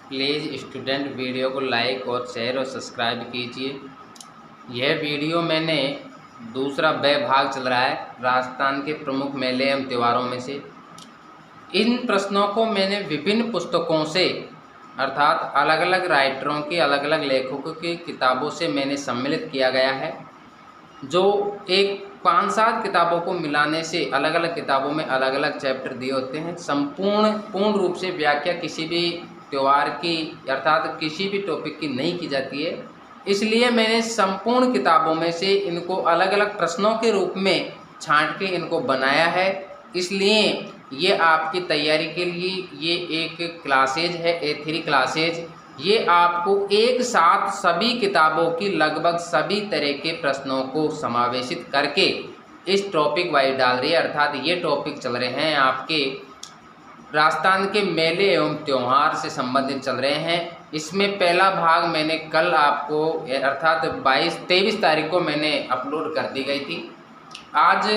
Please student video को like और share और सब्सक्राइब कीजिए। यह वीडियो मैंने दूसरा भाग चल रहा है राजस्थान के प्रमुख मेले एवं त्योहारों में से। इन प्रश्नों को मैंने विभिन्न पुस्तकों से अर्थात अलग अलग राइटरों की अलग अलग लेखकों की किताबों से मैंने सम्मिलित किया गया है, जो एक 5-7 किताबों को मिलाने से अलग अलग किताबों में अलग अलग चैप्टर दिए होते हैं। पूर्ण रूप से व्याख्या किसी भी त्यौहार की अर्थात किसी भी टॉपिक की नहीं की जाती है, इसलिए मैंने संपूर्ण किताबों में से इनको अलग अलग प्रश्नों के रूप में छांट के इनको बनाया है। इसलिए ये आपकी तैयारी के लिए ये एक क्लासेज है, A3 क्लासेज। ये आपको एक साथ सभी किताबों की लगभग सभी तरह के प्रश्नों को समावेशित करके इस टॉपिक वाइज डाल रही है, अर्थात ये टॉपिक चल रहे हैं आपके राजस्थान के मेले एवं त्यौहार से संबंधित चल रहे हैं। इसमें पहला भाग मैंने कल आपको अर्थात 23 तारीख को मैंने अपलोड कर दी गई थी। आज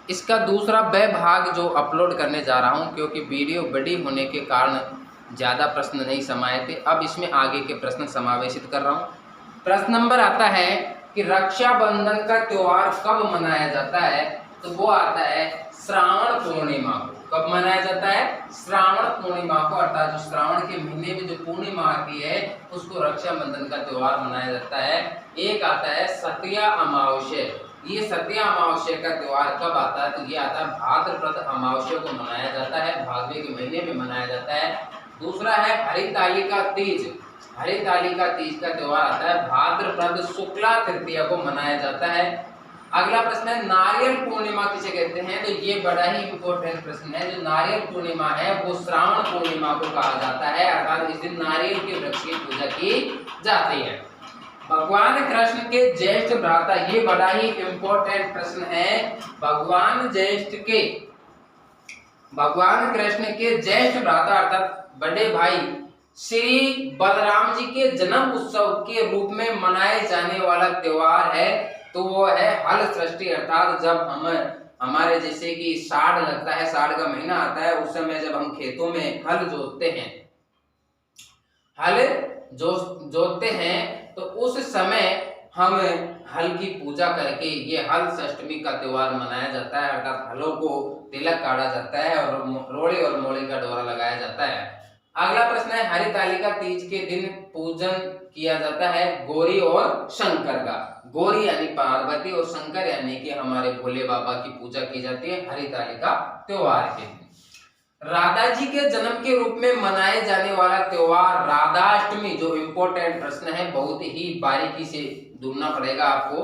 इसका दूसरा भाग जो अपलोड करने जा रहा हूं, क्योंकि वीडियो बड़ी होने के कारण ज़्यादा प्रश्न नहीं समाये थे। अब इसमें आगे के प्रश्न समावेशित कर रहा हूं। प्रश्न नंबर आता है कि रक्षाबंधन का त्यौहार कब मनाया जाता है, तो वो आता है श्रावण पूर्णिमा को। कब मनाया जाता है? श्रावण पूर्णिमा को, अर्थात जो श्रावण के महीने में जो पूर्णिमा आती है उसको रक्षाबंधन का त्यौहार मनाया जाता है। एक आता है सतिया अमावस्या। ये सतिया अमावस्या का त्यौहार कब आता है, तो ये आता है भाद्रपद अमावस्या को मनाया जाता है, भाद्रपद के महीने में मनाया जाता है। दूसरा है हरितालिका तीज। हरितालिका तीज का त्यौहार आता है भाद्रपद शुक्ला तृतीया को मनाया जाता है। अगला प्रश्न है नारियल पूर्णिमा किसे कहते हैं, तो ये बड़ा ही इंपॉर्टेंट प्रश्न है। जो नारियल पूर्णिमा है वो श्रावण पूर्णिमा को कहा जाता है, अर्थात इस दिन नारियल के वृक्ष की पूजा की जाती है। भगवान कृष्ण के ज्येष्ठ भ्राता, ये बड़ा ही इंपॉर्टेंट प्रश्न है। भगवान कृष्ण के ज्येष्ठ भ्राता अर्थात बड़े भाई श्री बलराम जी के जन्म उत्सव के रूप में मनाए जाने वाला त्योहार है, तो वो है हल सृष्टि। अर्थात जब हम हमारे जैसे कि साढ़ लगता है, साढ़ का महीना आता है, उस समय जब हम खेतों में हल जोतते हैं तो उस समय हम हल की पूजा करके ये हल षष्टमी का त्योहार मनाया जाता है, अर्थात हलों को तिलक काटा जाता है और रोड़े और मोड़े का डोरा लगाया जाता है। अगला प्रश्न है हरितालिका तीज के दिन पूजन किया जाता है गौरी और शंकर का। गौरी यानी पार्वती और शंकर यानी कि हमारे भोले बाबा की पूजा की जाती है हरितालिका त्योहार के दिन। राधा जी के जन्म के रूप में मनाए जाने वाला त्योहार राधाष्टमी, जो इम्पोर्टेंट प्रश्न है, बहुत ही बारीकी से ढूंढना पड़ेगा आपको।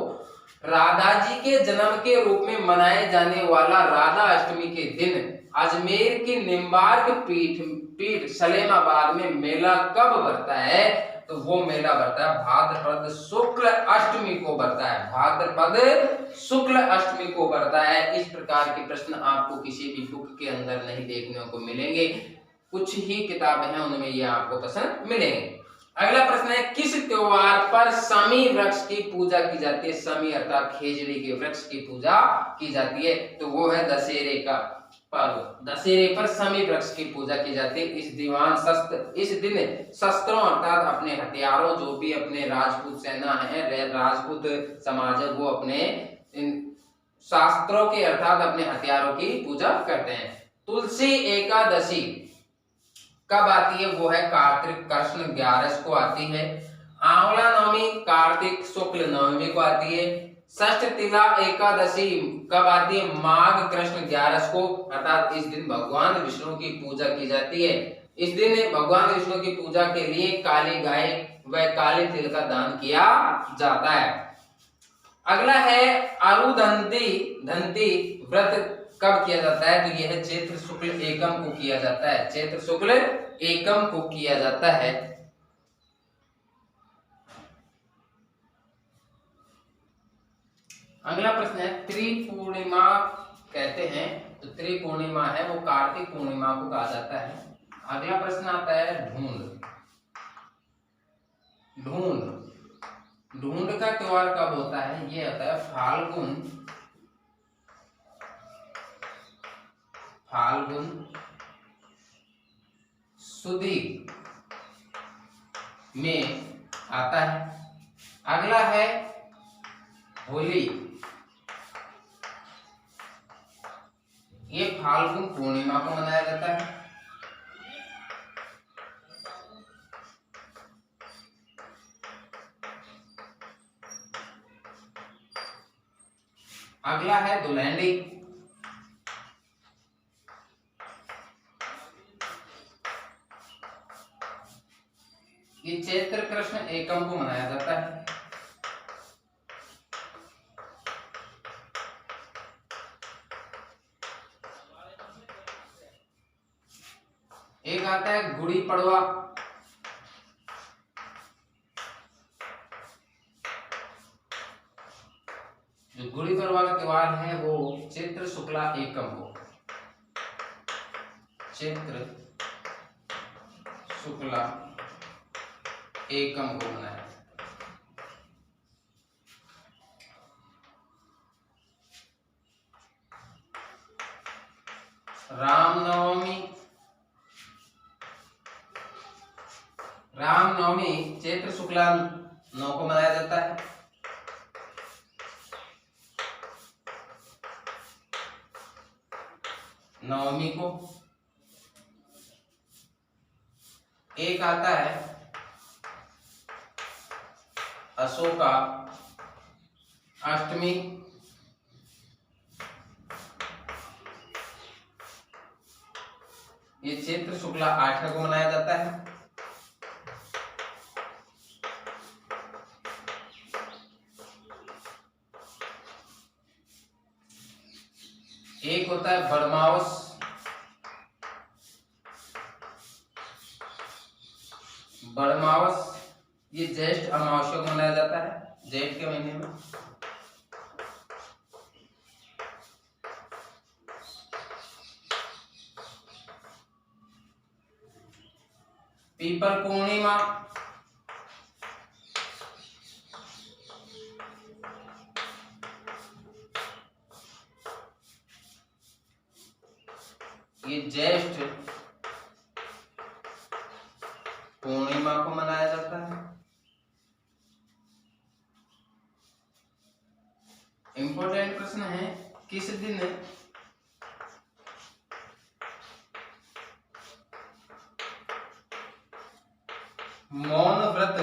राधा जी के जन्म के रूप में मनाए जाने वाला राधा अष्टमी के दिन अजमेर के निम्बार्क पीठ सलेमाबाद में मेला कब भरता है, तो वो मेला भरता है भाद्रपद शुक्ल अष्टमी को भरता है। भाद्रपद शुक्ल अष्टमी को भरता है। इस प्रकार के प्रश्न आपको किसी भी बुक के अंदर नहीं देखने को मिलेंगे, कुछ ही किताबें हैं उनमें ये आपको पसंद मिलेंगे। अगला प्रश्न है किस त्योहार पर समी वृक्ष की पूजा की जाती है। समी अर्थात खेजड़ी के वृक्ष की पूजा की जाती है, तो वो है दशहरे का पर्व। दशहरे पर समी वृक्ष की पूजा की जाती है। इस दिन शस्त्रों अर्थात अपने हथियारों, जो भी अपने राजपूत सेना है, राजपूत समाज है, वो अपने शास्त्रों के अर्थात अपने हथियारों की पूजा करते हैं। तुलसी एकादशी कब आती है, वो है कार्तिक कृष्ण 11 को आती है। आंवला नवमी कार्तिक शुक्ल नवमी को आती है। षष्ठ तिला एकादशी कब आती है, माघ कृष्ण 11 को, अर्थात इस दिन भगवान विष्णु की पूजा की जाती है। इस दिन भगवान विष्णु की पूजा के लिए काली गाय व काले तिल का दान किया जाता है। अगला है अरुधंती व्रत कब किया जाता है, तो यह है चैत्र शुक्ल एकम को किया जाता है। चैत्र शुक्ल एकम को किया जाता है। अगला प्रश्न है त्रिपूर्णिमा कहते हैं, तो त्रिपूर्णिमा है वो कार्तिक पूर्णिमा को कहा जाता है। अगला प्रश्न आता है ढूंढ का त्योहार कब होता है, ये होता है फाल्गुन सुदी में आता है। अगला है होली। ये फाल्गुन पूर्णिमा को मनाया जाता है। अगला है धुलेंडी। ये चैत्र कृष्ण एकम को मनाया जाता है। एक आता है गुड़ी पड़वा। जो गुड़ी पड़वा का त्योहार है वो चैत्र शुक्ला एकम को, चैत्र शुक्ला एकम को मनाया। रामनवमी। रामनवमी चैत्र शुक्ला 9 को मनाया जाता है। नवमी को। एक आता है अशोका अष्टमी। ये चैत्र शुक्ला 8 को मनाया जाता है। एक होता है बड़मावस। बड़मावस ये ज्येष्ठ अमावस्या को मनाया जाता है, जेठ के महीने में। पीपल पूर्णिमा। ये ज्येष्ठ पूर्णिमा को मनाया जाता है। इंपॉर्टेंट प्रश्न है, किस दिन मौन व्रत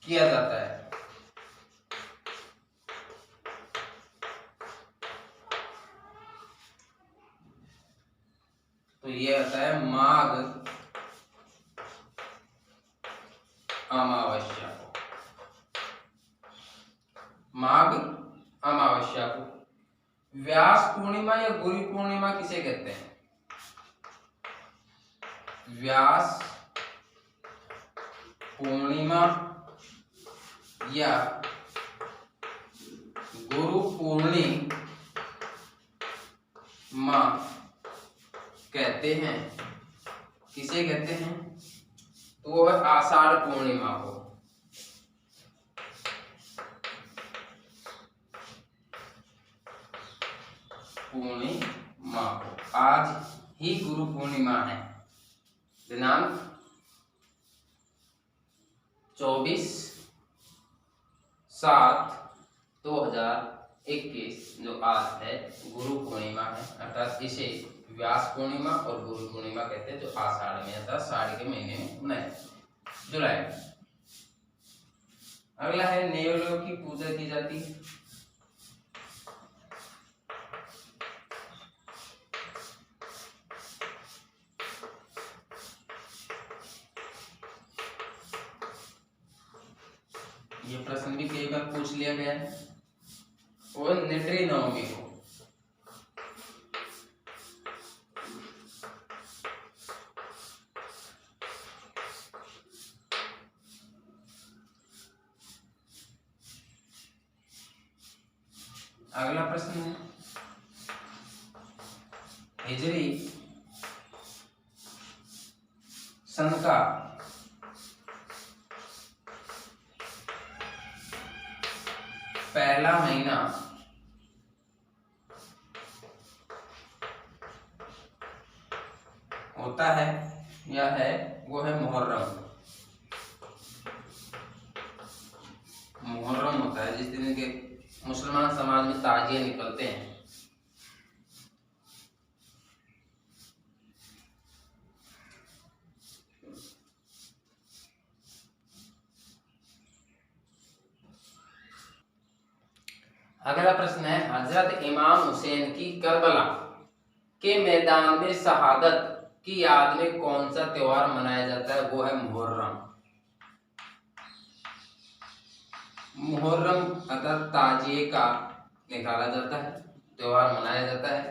किया जाता है? तो ये आता है माघ अमावस्या को। माघ अमावस्या को। व्यास पूर्णिमा या गुरु पूर्णिमा किसे कहते हैं? व्यास पूर्णिमा या गुरु पूर्णिमा कहते हैं। किसे कहते हैं? तो वो है आषाढ़ पूर्णिमा को। पूर्णिमा को। आज ही गुरु पूर्णिमा है, दिनांक 24/7/2021 जो आज है गुरु पूर्णिमा है। अर्थात इसे व्यास पूर्णिमा और गुरु पूर्णिमा कहते हैं, जो आषाढ़ में अर्थात साढ़ के महीने में मनाए, जुलाई में। अगला है नेवलों की पूजा की जाती है। ये प्रश्न भी कई बार पूछ लिया गया है। और निद्री नवमी को। अगला प्रश्न है, हिजरी सन का पहला महीना होता है या है वो है मुहर्रम। मुहर्रम होता है जिस दिन के मुसलमान समाज में ताजिए निकलते हैं। अगला प्रश्न है, हजरत इमाम हुसैन की करबला के मैदान में शहादत की याद में कौन सा त्योहार मनाया जाता है? वो है मुहर्रम। मुहर्रम अगर ताजिए का निकाला जाता है, त्योहार मनाया जाता है।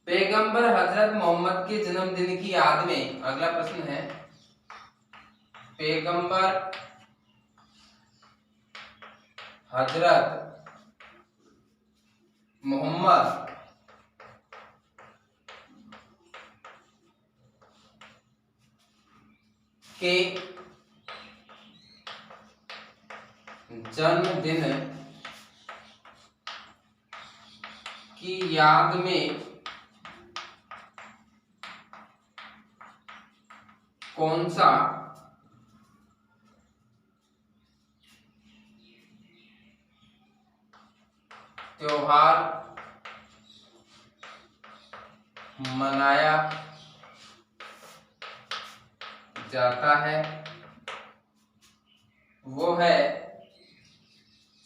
पैगंबर हजरत मोहम्मद के जन्मदिन की याद में, अगला प्रश्न है, पैगंबर हजरत मोहम्मद के जन्मदिन की याद में कौन सा त्योहार मनाया जाता है? वो है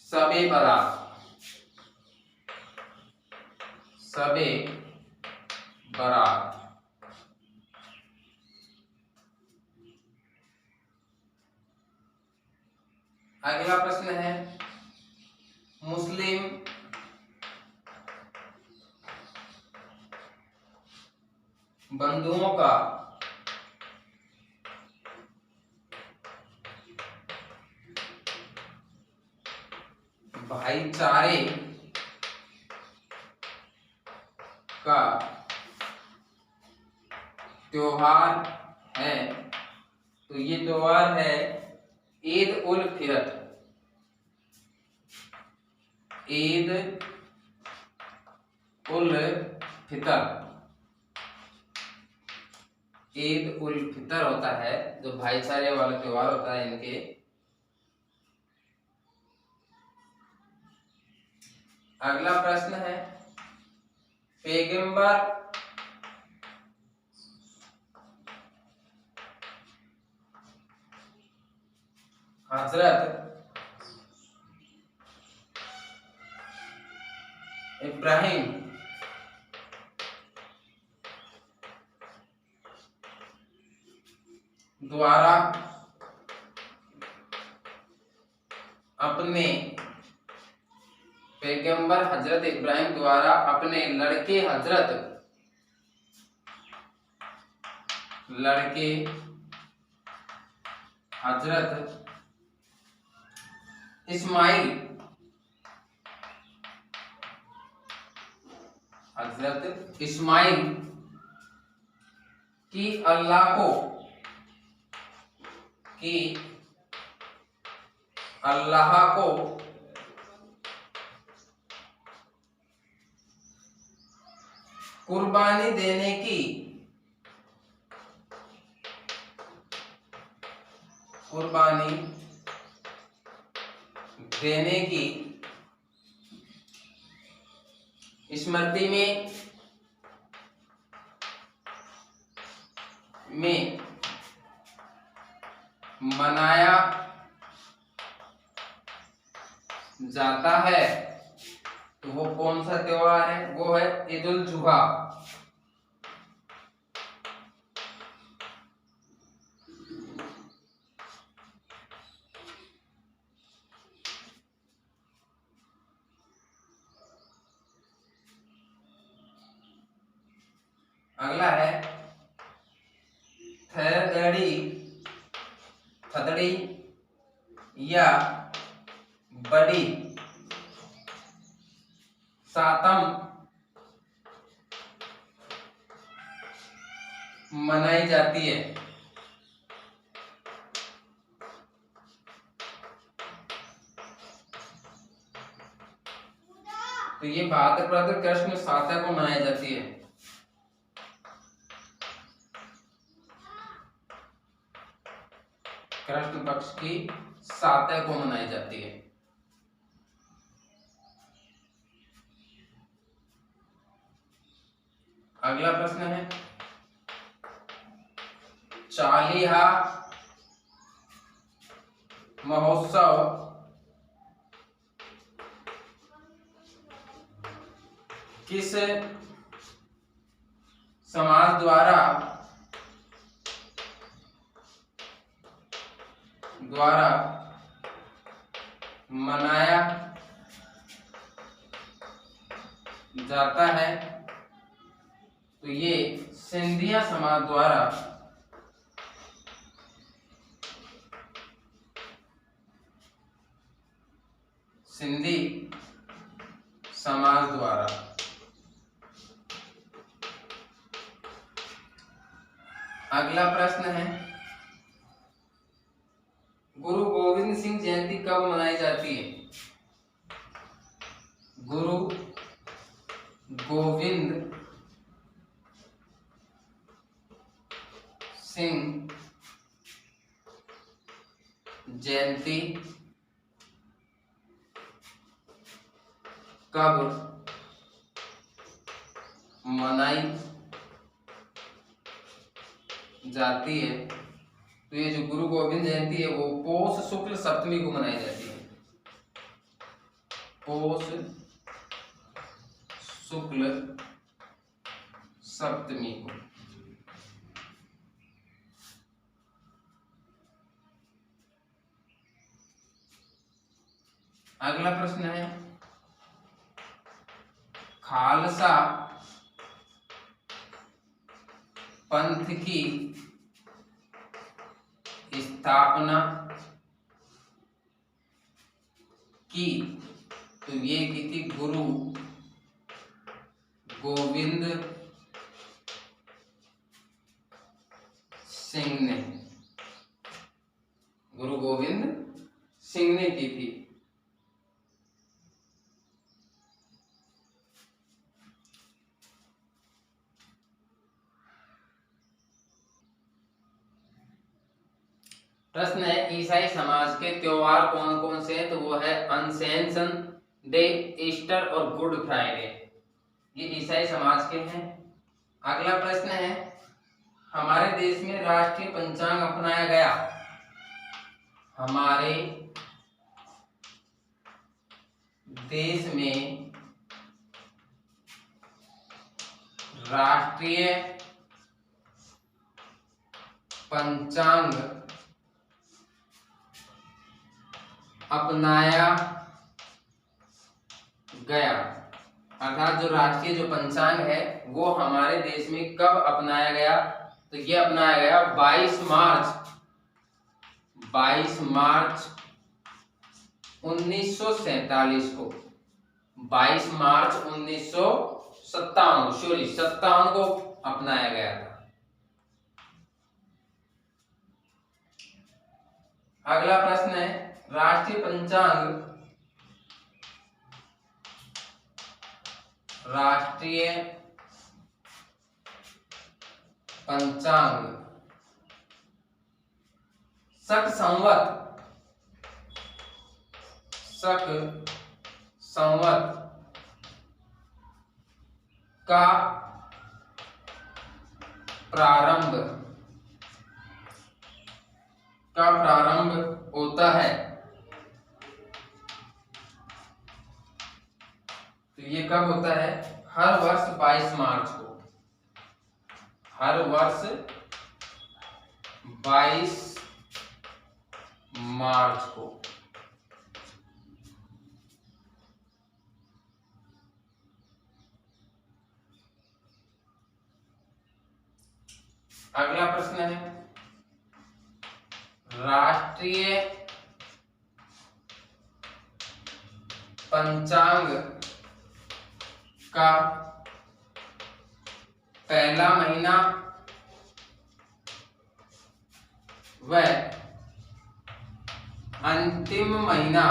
शबे बारात। शबे बारात। अगला प्रश्न है, मुस्लिम बंधुओं का भाईचारे का त्योहार है, तो ये त्योहार है ईद उल फितर। ईद उल फितर। ईद उल फितर होता है जो भाईचारे वाला त्योहार होता है इनके। अगला प्रश्न है, पैगंबर हजरत इब्राहिम द्वारा अपने पैगंबर हजरत इब्राहिम द्वारा अपने लड़के हजरत इस्माइल की अल्लाह को कुर्बानी देने की स्मृति में मनाया जाता है, तो वो कौन सा त्योहार है? वो है ईद उल जुहा। अगला है, थदड़ी या बड़ी सातम मनाई जाती है। तो ये भाद्रपद कृष्ण सातम को मनाई जाती है। कृष्ण पक्ष की 7 को मनाई जाती है। अगला प्रश्न है, चालीहा महोत्सव किस समाज द्वारा मनाया जाता है? तो ये सिंधिया समाज द्वारा सिंधी समाज द्वारा। अगला प्रश्न है, गुरु गोविंद सिंह जयंती कब मनाई जाती है? गुरु गोविंद सिंह जयंती कब मनाई जाती है? तो ये जो गुरु गोविंद जयंती है वो पौष शुक्ल सप्तमी को मनाई जाती है। पौष शुक्ल सप्तमी को। अगला प्रश्न है, खालसा पंथ की स्थापना की? तो ये की थी गुरु गोविंद सिंह ने। गुरु गोविंद सिंह ने की थी। प्रश्न है, ईसाई समाज के त्योहार कौन कौन से हैं? तो वो है अनसेंशन डे, ईस्टर और गुड फ्राइडे। ये ईसाई समाज के हैं। अगला प्रश्न है, हमारे देश में राष्ट्रीय पंचांग अपनाया गया? हमारे देश में राष्ट्रीय पंचांग अपनाया गया। अर्थात जो राष्ट्रीय जो पंचांग है वो हमारे देश में कब अपनाया गया? तो ये अपनाया गया 22 मार्च 1947 को। 22 मार्च 1957 को अपनाया गया था। अगला प्रश्न है, राष्ट्रीय पंचांग शक संवत का प्रारंभ होता है? तो ये कब होता है? हर वर्ष 22 मार्च को। हर वर्ष 22 मार्च को। अगला प्रश्न है, राष्ट्रीय पंचांग का पहला महीना व अंतिम महीना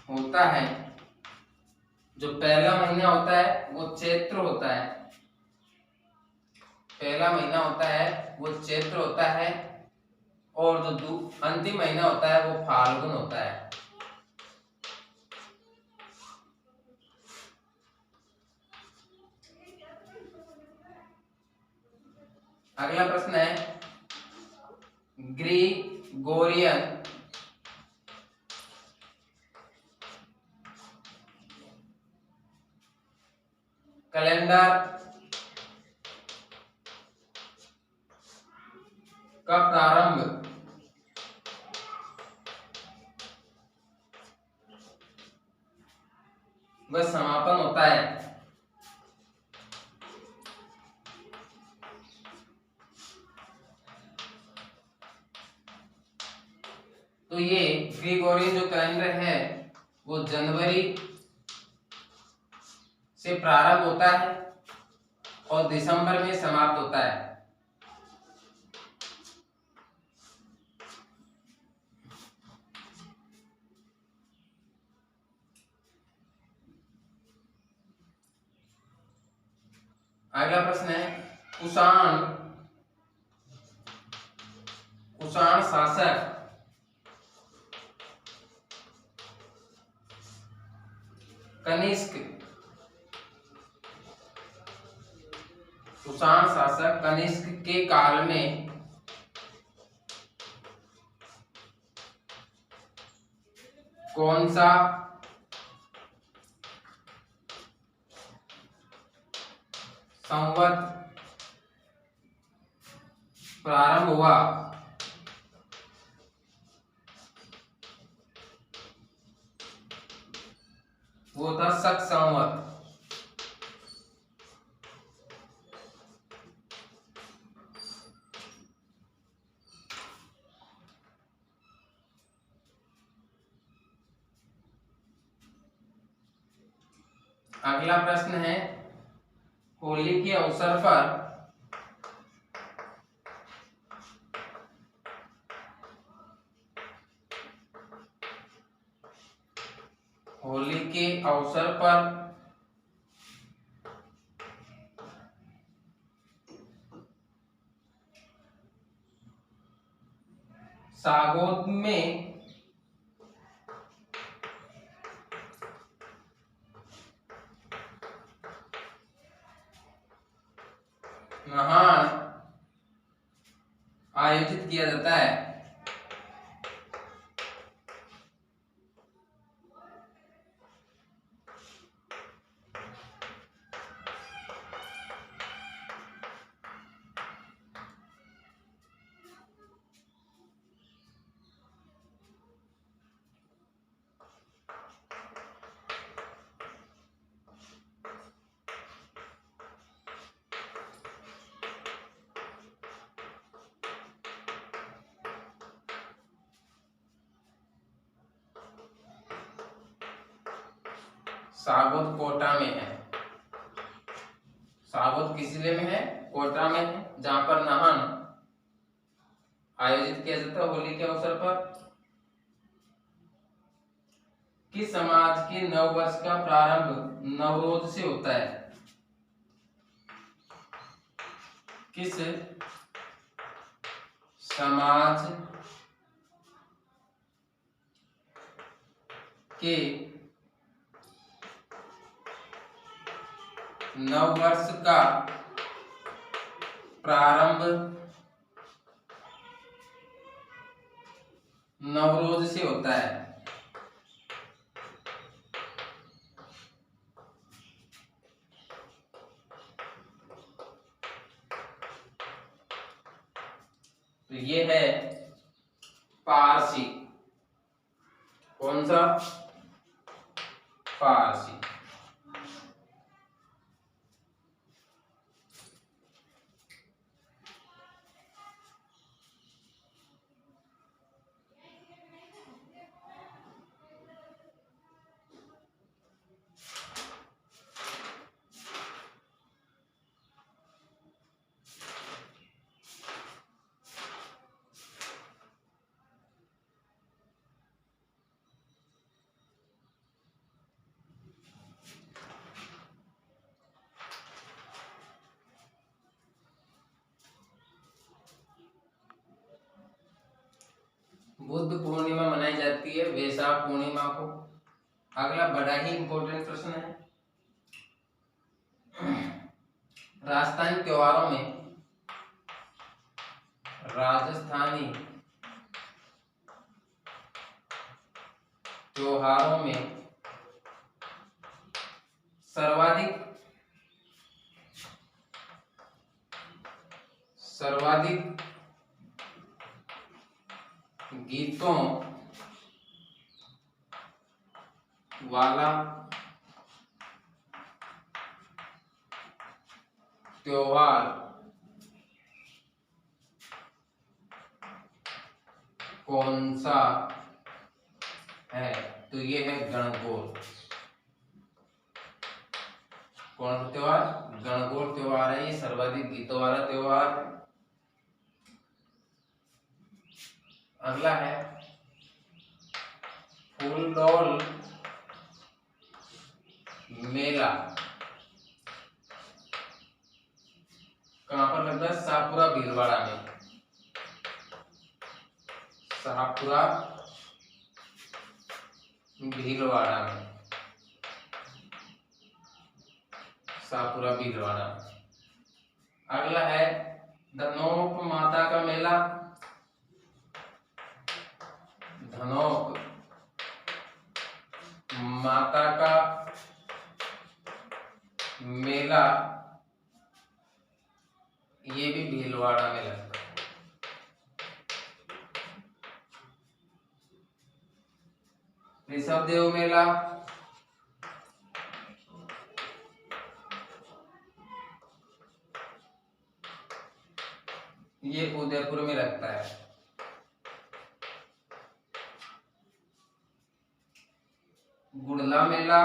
होता है। जो पहला महीना होता है वो चैत्र होता है पहला महीना होता है वो चैत्र होता है, और जो अंतिम महीना होता है वो फाल्गुन होता है। अगला प्रश्न है ग्रीगोरियन कैलेंडर का प्रारंभ व समापन होता है। तो ये ग्रीगोरियन जो कैलेंडर है वो जनवरी से प्रारंभ होता है और दिसंबर में समाप्त होता है। अगला प्रश्न है कुषाण शासक कनिष्क के काल में कौन सा संवत प्रारंभ हुआ? वो था शक संवत। अगला प्रश्न है होली के अवसर पर सागौत में नहान आयोजित किया जाता है। सागौत कोटा में है। सागौत किस जिले में है? कोटा में है, जहां पर नहान आयोजित किया जाता है होली के अवसर पर। किस समाज के नव वर्ष का प्रारंभ नवरोज से होता है? किस समाज के नव वर्ष का प्रारंभ नवरोज से होता है? तो ये है पारसी। कौन सा? पारसी। बुद्ध पूर्णिमा मनाई जाती है वैशाख पूर्णिमा को। अगला बड़ा ही इंपॉर्टेंट प्रश्न है, राजस्थानी त्योहारों में सर्वाधिक गीतों वाला त्योहार कौन सा है? तो ये है गणगौर। कौन सा त्योहार? गणगौर त्योहार है, ये सर्वाधिक गीतों वाला त्योहार है। अगला है फूलडोल मेला कहाँ पर लगता है? शाहपुरा भीलवाड़ा में। शाहपुरा भीलवाड़ा में, शाहपुरा भीलवाड़ा। अगला है धनोक माता का मेला। धनोक माता का मेला ये भी भीलवाड़ा में लगता है। ऋषभदेव मेला ये उदयपुर में लगता है। गुड़ला मेला